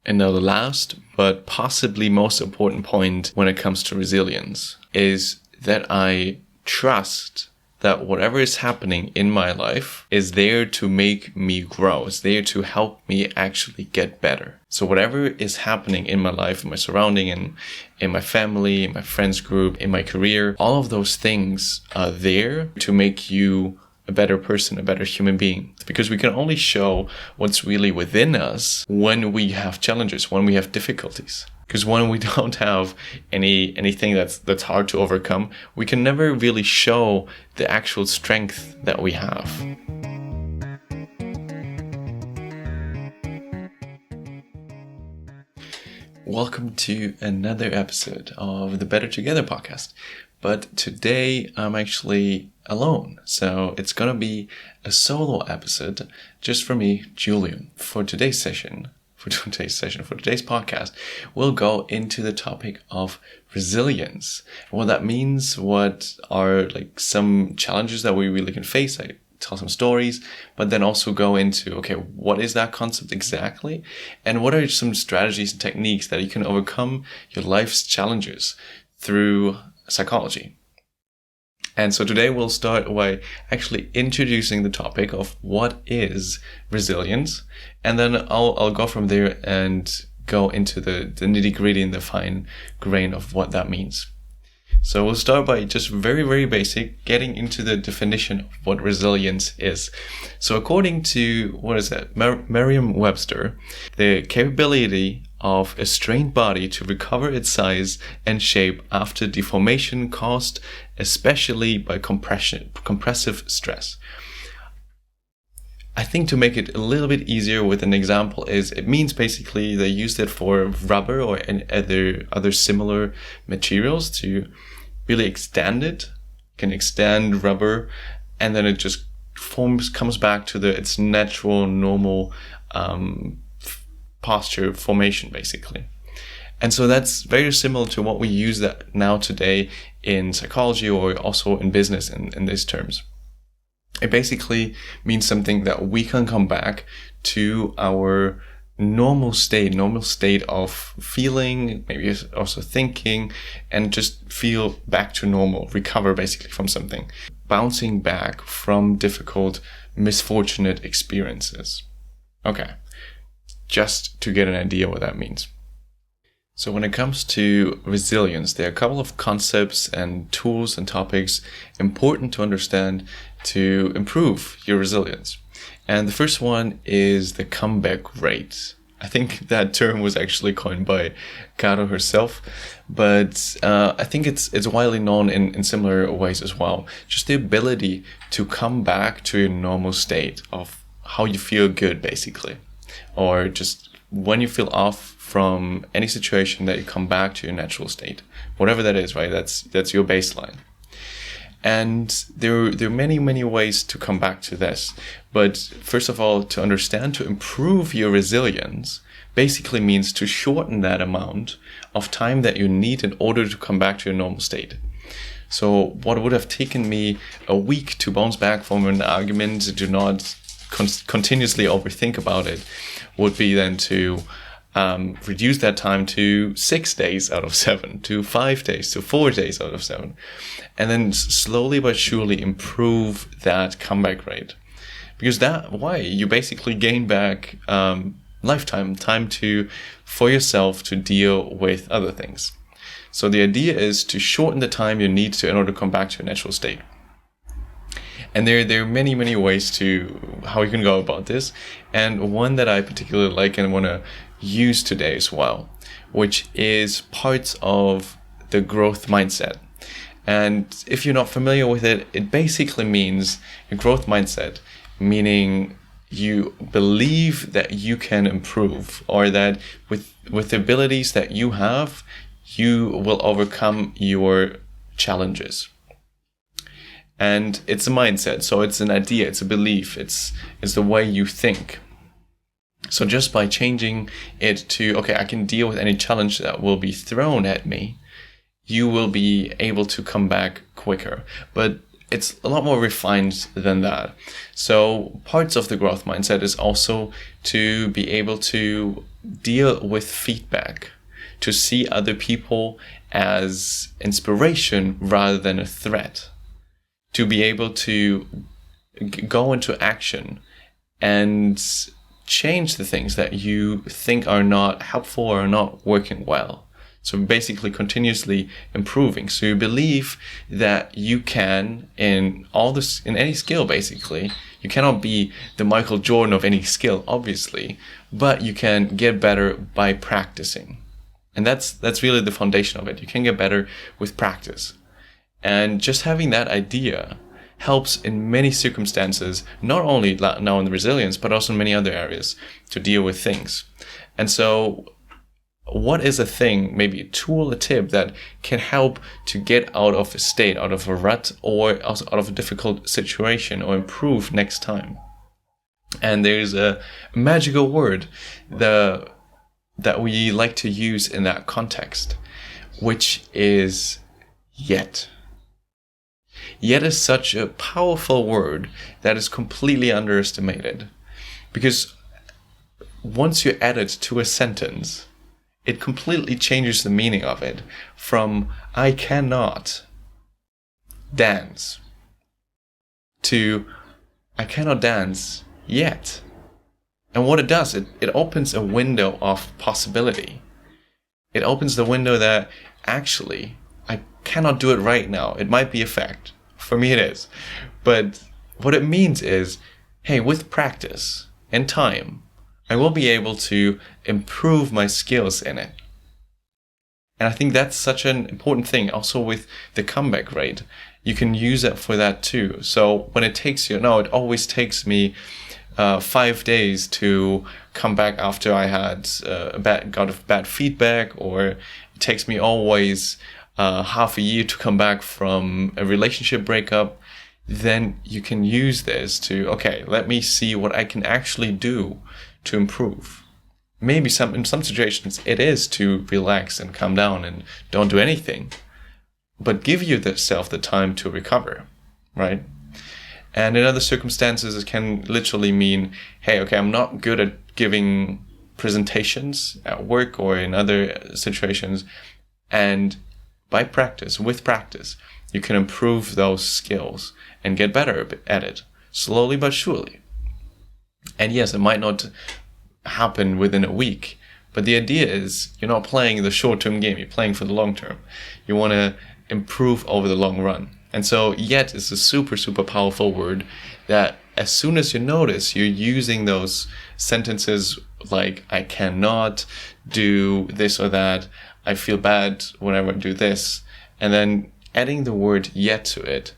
And now the last, but possibly most important point when it comes to resilience is that I trust that whatever is happening in my life is there to make me grow. It's there to help me actually get better. So whatever is happening in my life, in my surrounding, in my family, in my friends group, in my career, all of those things are there to make you a better person, a better human being. Because we can only show what's really within us when we have challenges, when we have difficulties. Because when we don't have anything that's hard to overcome, we can never really show the actual strength that we have. Welcome to another episode of the Better Together podcast. But today I'm actually alone, so it's gonna be a solo episode just for me, Julian. For today's podcast, we'll go into the topic of resilience. What that means, what are like some challenges that we really can face. I tell some stories, but then also go into, okay, what is that concept exactly? And what are some strategies and techniques that you can overcome your life's challenges through psychology? And so today we'll start by actually introducing the topic of what is resilience. And then I'll go from there and go into the nitty-gritty and the fine grain of what that means. So we'll start by just very, very basic, getting into the definition of what resilience is. So according to, Merriam-Webster, the capability of a strained body to recover its size and shape after deformation caused especially by compressive stress. I think to make it a little bit easier with an example is, it means basically they used it for rubber or other similar materials to really extend it. You can extend rubber and then it just comes back to its natural, normal posture formation basically. And so that's very similar to what we use that now today in psychology or also in business in these terms. It basically means something that we can come back to our normal state of feeling, maybe also thinking, and just feel back to normal, recover basically from something. Bouncing back from difficult, misfortunate experiences. Okay, just to get an idea what that means. So when it comes to resilience, there are a couple of concepts and tools and topics important to understand to improve your resilience. And the first one is the comeback rate. I think that term was actually coined by Caro herself, but I think it's widely known in similar ways as well. Just the ability to come back to your normal state of how you feel good, basically. Or just when you feel off from any situation, that you come back to your natural state. Whatever that is, right? That's your baseline. And there are many, many ways to come back to this. But first of all, to understand, to improve your resilience basically means to shorten that amount of time that you need in order to come back to your normal state. So what would have taken me a week to bounce back from an argument, to not continuously overthink about it, would be then to reduce that time to 6 days out of 7, to 5 days, to 4 days out of 7. And then slowly but surely improve that comeback rate. Because you basically gain back lifetime time for yourself to deal with other things. So the idea is to shorten the time you need in order to come back to your natural state. And there are many, many ways to how you can go about this. And one that I particularly like and want to use today as well, which is parts of the growth mindset. And if you're not familiar with it, it basically means a growth mindset, meaning you believe that you can improve, or that with the abilities that you have, you will overcome your challenges. And it's a mindset, so it's an idea, it's a belief, it's the way you think. So just by changing it to, okay, I can deal with any challenge that will be thrown at me, you will be able to come back quicker. But it's a lot more refined than that. So parts of the growth mindset is also to be able to deal with feedback, to see other people as inspiration rather than a threat, to be able to go into action and change the things that you think are not helpful or not working well. So basically continuously improving. So you believe that you can, in any skill basically, you cannot be the Michael Jordan of any skill, obviously, but you can get better by practicing. And that's really the foundation of it. You can get better with practice. And just having that idea helps in many circumstances, not only now in the resilience, but also in many other areas to deal with things. And so what is a thing, maybe a tool, a tip that can help to get out of a state, out of a rut, or out of a difficult situation, or improve next time? And there's a magical word that we like to use in that context, which is yet. Yet is such a powerful word that is completely underestimated, because once you add it to a sentence, it completely changes the meaning of it from I cannot dance to I cannot dance yet. And what it does, it opens a window of possibility. It opens the window that actually I cannot do it right now. It might be a fact. For me it is. But what it means is, hey, with practice and time, I will be able to improve my skills in it. And I think that's such an important thing. Also with the comeback rate, you can use it for that too. So when it takes you, it always takes me 5 days to come back after I had got bad feedback, or it takes me always half a year to come back from a relationship breakup. Then you can use this to, okay, let me see what I can actually do to improve. Maybe in some situations it is to relax and calm down and don't do anything, but give yourself the time to recover, right? And in other circumstances it can literally mean, hey, okay, I'm not good at giving presentations at work or in other situations, and with practice, you can improve those skills and get better at it, slowly but surely. And yes, it might not happen within a week, but the idea is you're not playing the short-term game, you're playing for the long term. You want to improve over the long run. And so yet is a super, super powerful word that as soon as you notice you're using those sentences like I cannot do this or that, I feel bad whenever I do this, and then adding the word yet to it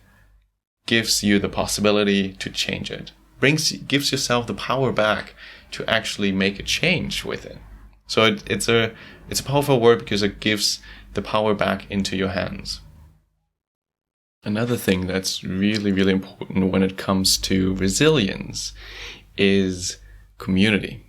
gives you the possibility to change it. Gives yourself the power back to actually make a change with it. So it's a powerful word because it gives the power back into your hands. Another thing that's really, really important when it comes to resilience is community.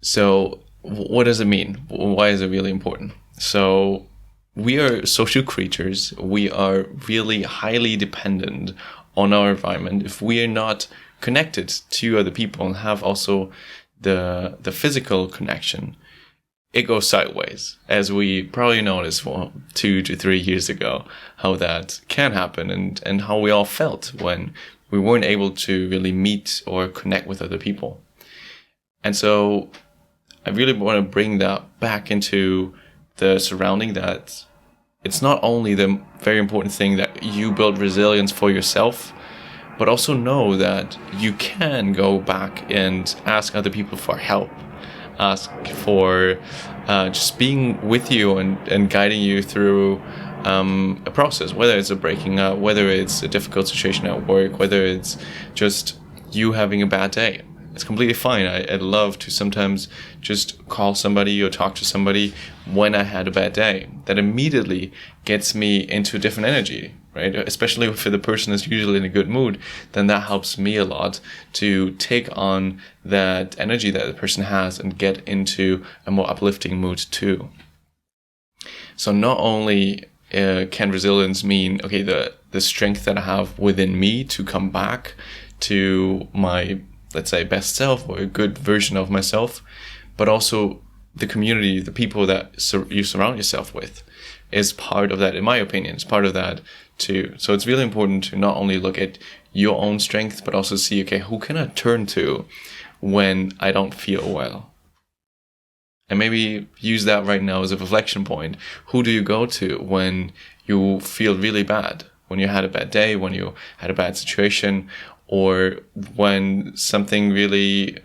So what does it mean? Why is it really important? So we are social creatures. We are really highly dependent on our environment. If we are not connected to other people and have also the physical connection, it goes sideways, as we probably noticed 2 to 3 years ago, how that can happen and how we all felt when we weren't able to really meet or connect with other people. And so I really want to bring that back into the surrounding, that it's not only the very important thing that you build resilience for yourself, but also know that you can go back and ask other people for help, ask for just being with you and guiding you through a process, whether it's a breaking up, whether it's a difficult situation at work, whether it's just you having a bad day. It's completely fine. I'd love to sometimes just call somebody or talk to somebody when I had a bad day. That immediately gets me into a different energy, right? Especially if the person is usually in a good mood, then that helps me a lot to take on that energy that the person has and get into a more uplifting mood too. So not only can resilience mean, okay, the strength that I have within me to come back to my, let's say, best self or a good version of myself, but also the community, the people that you surround yourself with is part of that, in my opinion. It's part of that too. So it's really important to not only look at your own strength, but also see, okay, who can I turn to when I don't feel well? And maybe use that right now as a reflection point. Who do you go to when you feel really bad? When you had a bad day, when you had a bad situation, or when something really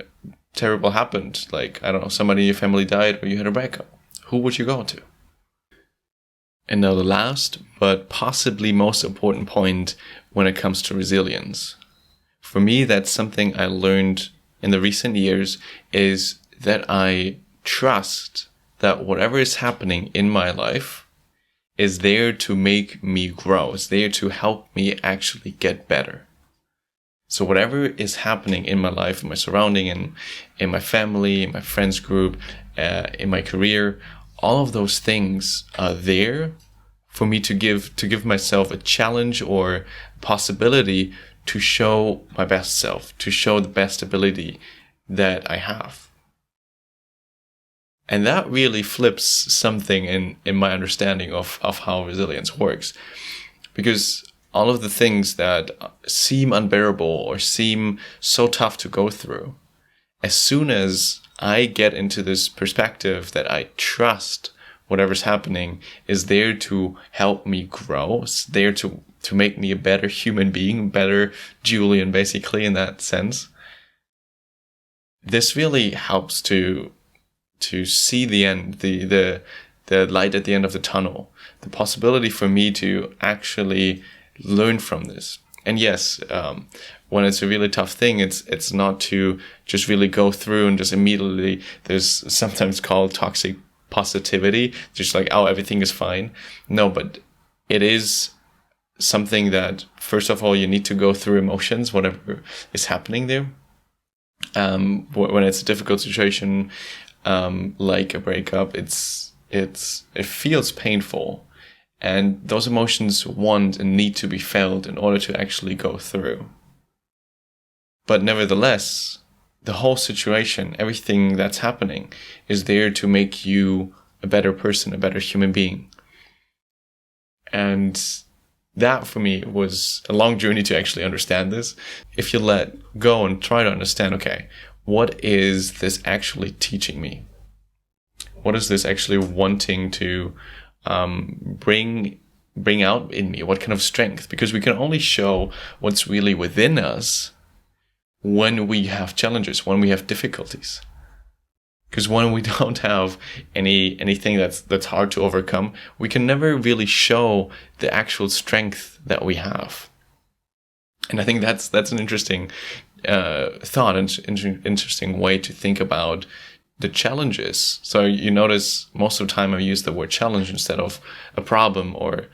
terrible happened, like, I don't know, somebody in your family died or you had a breakup. Who would you go to? And now the last, but possibly most important point when it comes to resilience. For me, that's something I learned in the recent years, is that I trust that whatever is happening in my life is there to make me grow. It's there to help me actually get better. So whatever is happening in my life, in my surrounding, in my family, in my friends group, in my career, all of those things are there for me to give myself a challenge or possibility to show my best self, to show the best ability that I have. And that really flips something in my understanding of how resilience works. Because all of the things that seem unbearable or seem so tough to go through, as soon as I get into this perspective that I trust whatever's happening is there to help me grow, it's there to make me a better human being, better Julian, basically, in that sense, this really helps to see the end, the light at the end of the tunnel, the possibility for me to actually learn from this. And yes, when it's a really tough thing, it's not to just really go through and just immediately, there's sometimes called toxic positivity, just like, oh, everything is fine. No, but it is something that, first of all, you need to go through emotions, whatever is happening there. When it's a difficult situation, like a breakup, it feels painful. And those emotions want and need to be felt in order to actually go through. But nevertheless, the whole situation, everything that's happening, is there to make you a better person, a better human being. And that, for me, was a long journey to actually understand this. If you let go and try to understand, okay, what is this actually teaching me? What is this actually wanting to bring out in me? What kind of strength? Because we can only show what's really within us when we have challenges, when we have difficulties. Because when we don't have anything that's hard to overcome, we can never really show the actual strength that we have. And I think that's an interesting thought, and interesting way to think about the challenges. So you notice most of the time I use the word challenge instead of a problem or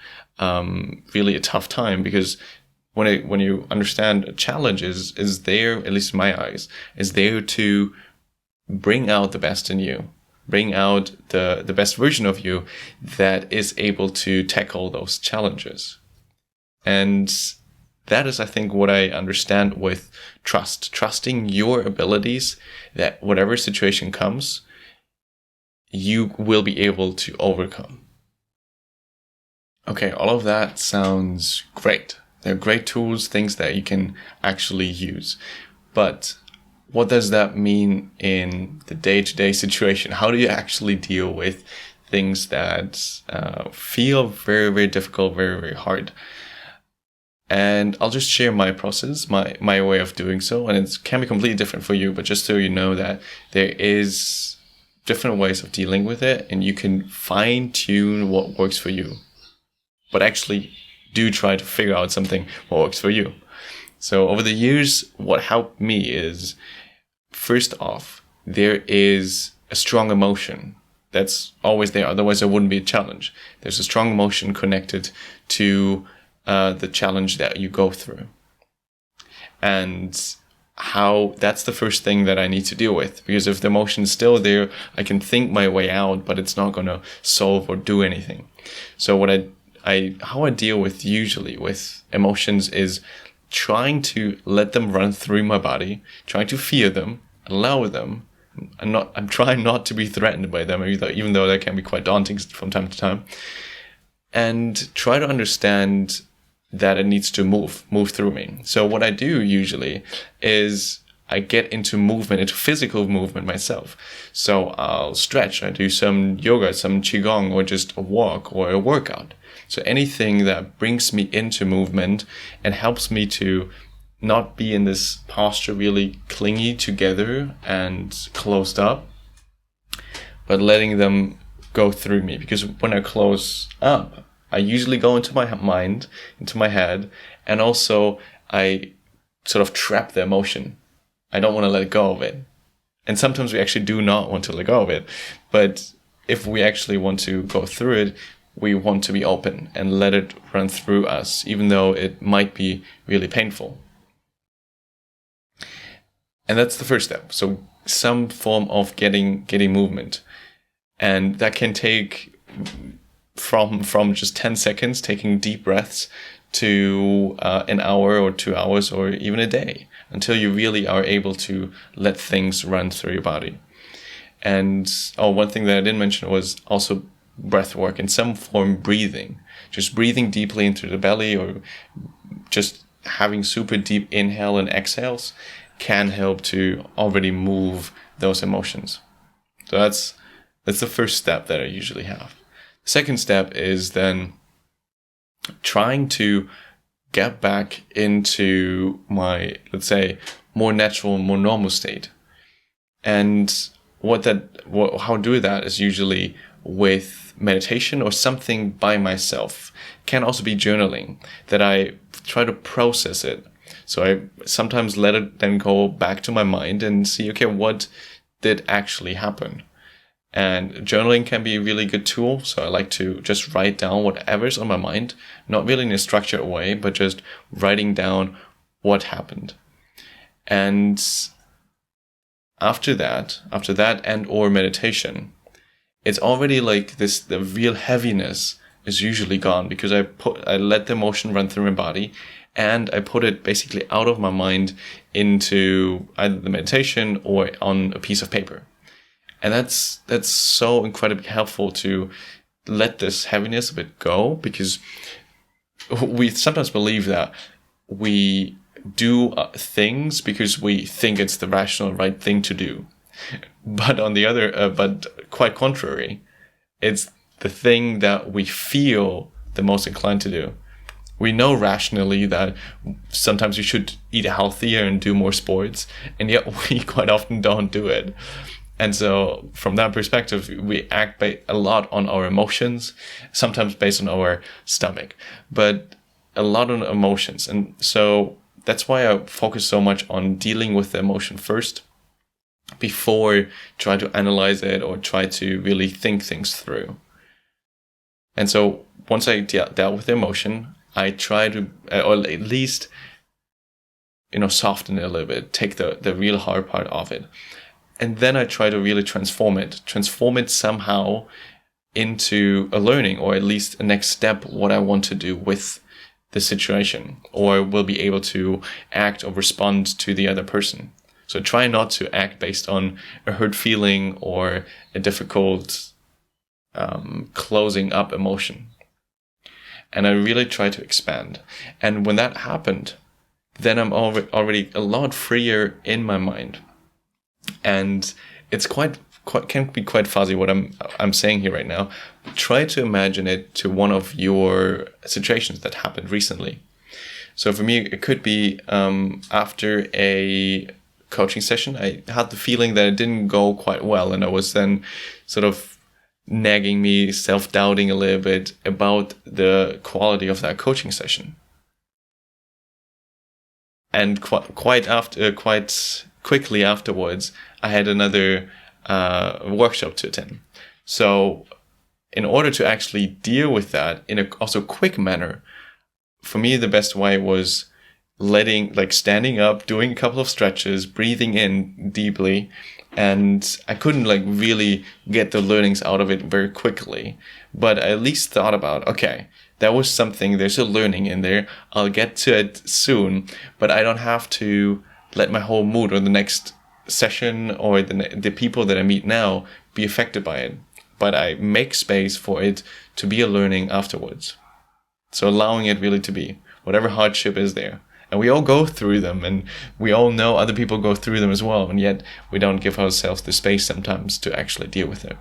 really a tough time, because when you understand a challenge is there, at least in my eyes, is there to bring out the best in you, bring out the best version of you that is able to tackle those challenges. And that is, I think, what I understand with trusting your abilities, that whatever situation comes, you will be able to overcome. Okay, all of that sounds great. They're great tools, things that you can actually use. But what does that mean in the day-to-day situation? How do you actually deal with things that feel very, very difficult, very, very hard? And I'll just share my process, my way of doing so. And it can be completely different for you, but just so you know that there is different ways of dealing with it, and you can fine-tune what works for you. But actually do try to figure out something what works for you. So over the years, what helped me is, first off, there is a strong emotion that's always there. Otherwise, there wouldn't be a challenge. There's a strong emotion connected to the challenge that you go through. And how that's the first thing that I need to deal with. Because if the emotion is still there, I can think my way out, but it's not going to solve or do anything. So how I deal with usually with emotions is trying to let them run through my body, trying to feel them, allow them, I'm trying not to be threatened by them, even though that can be quite daunting from time to time. And try to understand that it needs to move through me. So what I do usually is I get into movement, into physical movement myself. So I'll stretch, I do some yoga, some qigong, or just a walk or a workout. So anything that brings me into movement and helps me to not be in this posture really clingy together and closed up, but letting them go through me. Because when I close up, I usually go into my mind, into my head, and also I sort of trap the emotion. I don't want to let go of it. And sometimes we actually do not want to let go of it. But if we actually want to go through it, we want to be open and let it run through us, even though it might be really painful. And that's the first step. So some form of getting movement. And that can take from just 10 seconds, taking deep breaths, to an hour or 2 hours or even a day, until you really are able to let things run through your body. And one thing that I didn't mention was also breath work, in some form breathing. Just breathing deeply into the belly, or just having super deep inhale and exhales can help to already move those emotions. So that's the first step that I usually have. Second step is then trying to get back into my, let's say, more natural, more normal state. And how do that is usually with meditation or something by myself. Can also be journaling, that I try to process it. So I sometimes let it then go back to my mind and see, okay, what did actually happen? And journaling can be a really good tool. So I like to just write down whatever's on my mind, not really in a structured way, but just writing down what happened. And after that and or meditation, it's already like this, the real heaviness is usually gone, because I let the emotion run through my body, and I put it basically out of my mind into either the meditation or on a piece of paper. And that's so incredibly helpful to let this heaviness a bit go, because we sometimes believe that we do things because we think it's the rational right thing to do. But on the other, but quite contrary, it's the thing that we feel the most inclined to do. We know rationally that sometimes we should eat healthier and do more sports, and yet we quite often don't do it. And so from that perspective, we act a lot on our emotions, sometimes based on our stomach, but a lot on emotions. And so that's why I focus so much on dealing with the emotion first, before try to analyze it or try to really think things through. And so once I dealt with the emotion, I try to, or at least, soften it a little bit, take the real hard part of it. And then I try to really transform it somehow into a learning, or at least a next step, what I want to do with the situation, or will be able to act or respond to the other person. So try not to act based on a hurt feeling or a difficult closing up emotion. And I really try to expand. And when that happened, then I'm already a lot freer in my mind. And it's quite can be quite fuzzy what I'm saying here right now. Try to imagine it to one of your situations that happened recently. So for me, it could be after a coaching session, I had the feeling that it didn't go quite well, and I was then sort of nagging me, self-doubting a little bit about the quality of that coaching session. And quite quickly afterwards, I had another workshop to attend. So in order to actually deal with that in a also quick manner, for me, the best way was standing up, doing a couple of stretches, breathing in deeply. And I couldn't really get the learnings out of it very quickly, but I at least thought about, okay, that was something, there's a learning in there. I'll get to it soon, but I don't have to let my whole mood or the next session or the people that I meet now be affected by it, but I make space for it to be a learning afterwards. So allowing it really to be whatever hardship is there. And we all go through them, and we all know other people go through them as well, and yet we don't give ourselves the space sometimes to actually deal with it.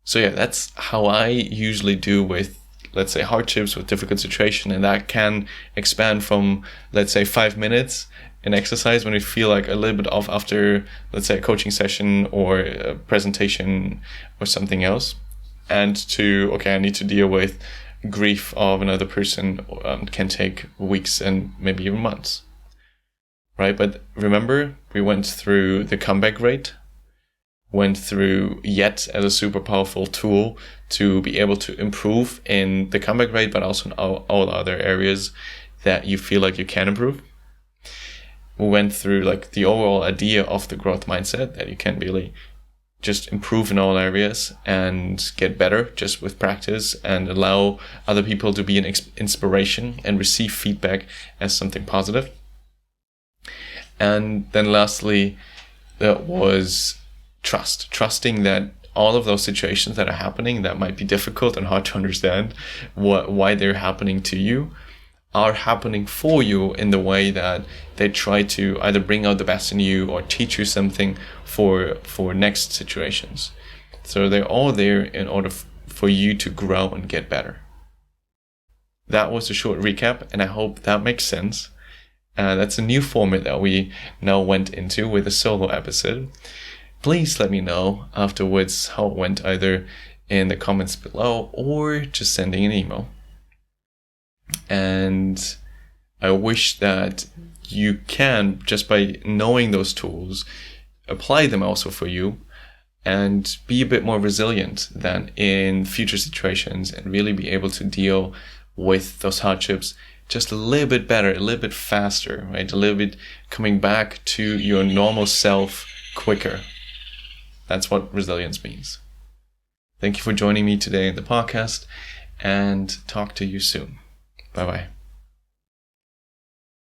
So yeah, that's how I usually do with, let's say, hardships, with difficult situation, and that can expand from, let's say, 5 minutes in exercise when you feel like a little bit off after, let's say, a coaching session or a presentation or something else, and to, okay, I need to deal with grief of another person, can take weeks and maybe even months, right? But remember, we went through the comeback rate, went through yet as a super powerful tool to be able to improve in the comeback rate, but also in all other areas that you feel like you can improve. We went through like the overall idea of the growth mindset, that you can really just improve in all areas and get better just with practice, and allow other people to be an inspiration and receive feedback as something positive. And then lastly, that was trusting that all of those situations that are happening that might be difficult and hard to understand why they're happening to you, are happening for you in the way that they try to either bring out the best in you or teach you something for next situations. So they're all there in order for you to grow and get better. That was a short recap, and I hope that makes sense. That's a new format that we now went into with a solo episode. Please let me know afterwards how it went, either in the comments below or just sending an email. And I wish that you can, just by knowing those tools, apply them also for you and be a bit more resilient than in future situations, and really be able to deal with those hardships just a little bit better, a little bit faster, right? A little bit coming back to your normal self quicker. That's what resilience means. Thank you for joining me today in the podcast, and talk to you soon. Bye-bye.